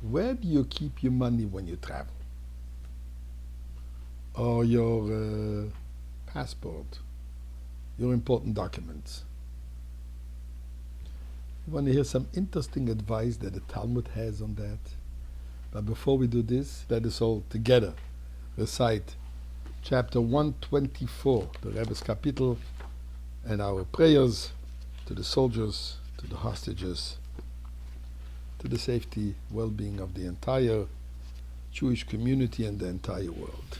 Where do you keep your money when you travel? Or your passport, your important documents? You want to hear some interesting advice that the Talmud has on that? But before we do this, let us all together recite chapter 124, the Rebbe's Kapitel, and our prayers to the soldiers, to the hostages, to the safety, well-being of the entire Jewish community and the entire world.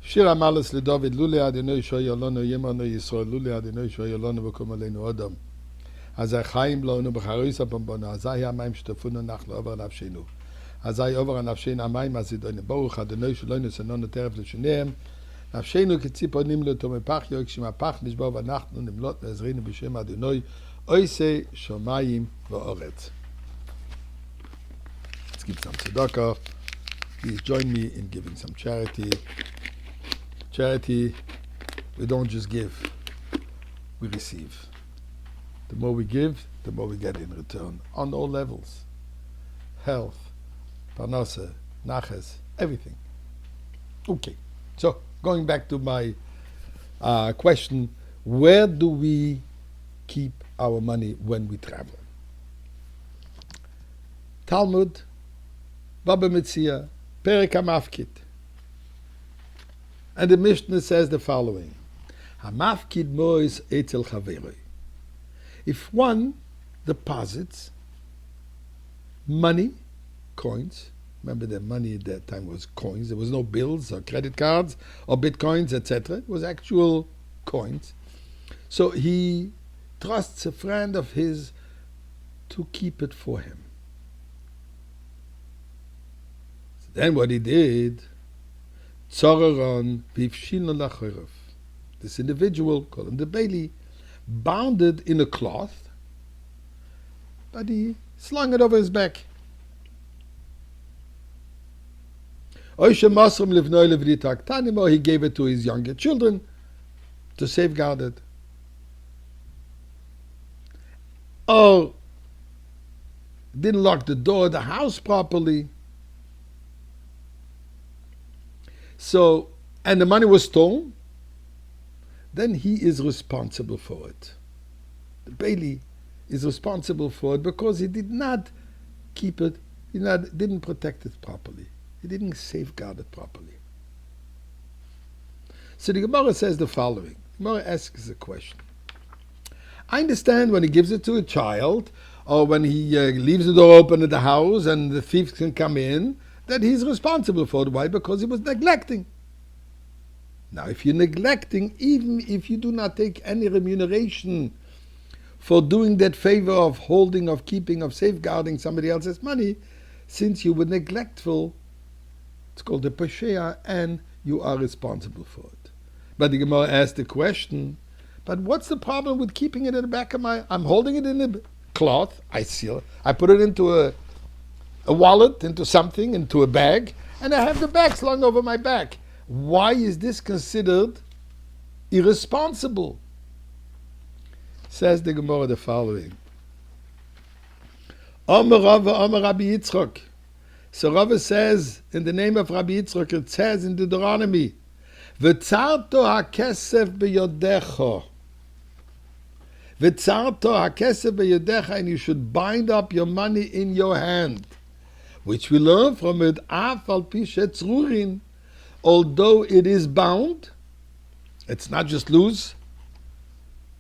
Shir Amalas LeDavid, Lule Adonai Shoya Lonu Yemanu Yisrael, Lule Adonai Shoya Lonu V'kum Aleinu Adam. Azay Chaim Lonu B'charois HaBonbono, Azay HaMayim Shtefunu Nachlo Over Nafshenu. Azay Over Nafshen HaMayim Azidoinu. Baruch Adonai Shalonu Sanonu Terev L'Shuneim. Nafshenu Ketziponim L'Tomei Pach Yoikshim HaPach Nishbo V'Nachnu Nimlot Le'ezreinu B'Shem Adonai Oisei Shomayim V'Oretz. Let's give some tzedakah. Please join me in giving some charity. Charity, we don't just give, we receive. The more we give, the more we get in return, on all levels. Health, parnasa, naches, everything. Okay, so going back to my question, where do we keep our money when we travel? Talmud, Baba Metzia, Perek HaMafkid. And the Mishnah says the following: Hamafkid mois etzel chaveroi. If one deposits money, coins, remember that money at that time was coins, there was no bills or credit cards or bitcoins, etc. It was actual coins. So he trusts a friend of his to keep it for him. So then what he did, this individual, called him the Bailey, bound it in a cloth, but he slung it over his back. Or he gave it to his younger children to safeguard it. Or didn't lock the door of the house properly. So, and the money was stolen, then he is responsible for it. The Bailey is responsible for it because he did not keep it, didn't protect it properly. He didn't safeguard it properly. So the Gemara says the following. The Gemara asks a question. I understand when he gives it to a child, or when he leaves the door open at the house and the thieves can come in, that he's responsible for it. Why? Because he was neglecting. Now, if you're neglecting, even if you do not take any remuneration for doing that favor of holding, of keeping, of safeguarding somebody else's money, since you were neglectful, it's called a pesheya, and you are responsible for it. But the Gemara asked the question, but what's the problem with keeping it in the back of I'm holding it in a cloth, I seal, I put it into a wallet, into something, into a bag, and I have the bag slung over my back. Why is this considered irresponsible? Says the Gemara the following. Omer Rava, Omer Rabbi Yitzchok. So Rava says, in the name of Rabbi Yitzchok, it says in Deuteronomy, V'tzarto ha'kesef beyodecha. V'tzarto ha'kesef beyodecha, and you should bind up your money in your hand. Which we learn from it, Af al pi shetzrurin, although it is bound, it's not just loose,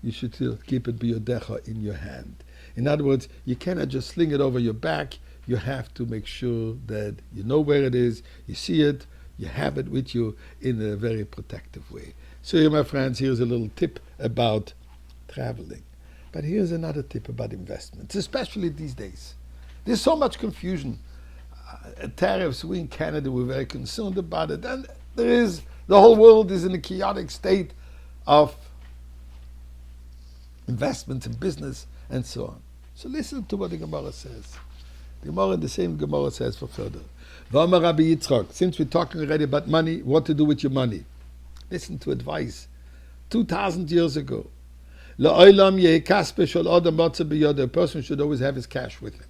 you should still keep it biyodecha, in your hand. In other words, you cannot just sling it over your back, you have to make sure that you know where it is, you see it, you have it with you in a very protective way. So here, my friends, here's a little tip about traveling. But here's another tip about investments, especially these days. There's so much confusion. Tariffs, we in Canada, we're very concerned about it. And the whole world is in a chaotic state of investments and business and so on. So listen to what the Gemara says. The Gemara, the same Gemara says for further. V'amar Rabbi Yitzchok, since we're talking already about money, what to do with your money. Listen to advice. 2,000 years ago. A person should always have his cash with him.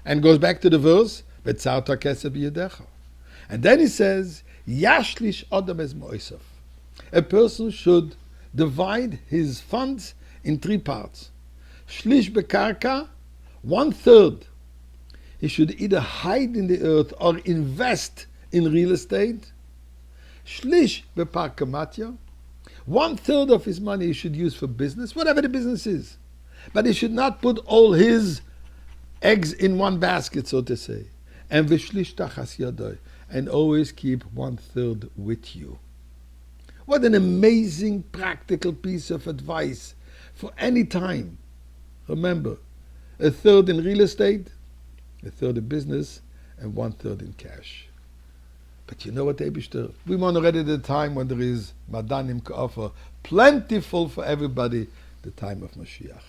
And goes back to the verse, Betzarta kesef b'yedecha. And then he says, Yashlish Adam es moisef. A person should divide his funds in 3 parts. Shlish bekarka, 1/3. He should either hide in the earth or invest in real estate. Shlish beparkamatya, 1/3 of his money he should use for business, whatever the business is. But he should not put all his eggs in one basket, so to say. And v'shlish tachas yadoi, and always keep 1/3 with you. What an amazing practical piece of advice for any time. Remember, 1/3 in real estate, 1/3 in business, and 1/3 in cash. But you know what, Eibishter? We want already the time when there is Madanim Ka'offer, plentiful for everybody, the time of Mashiach.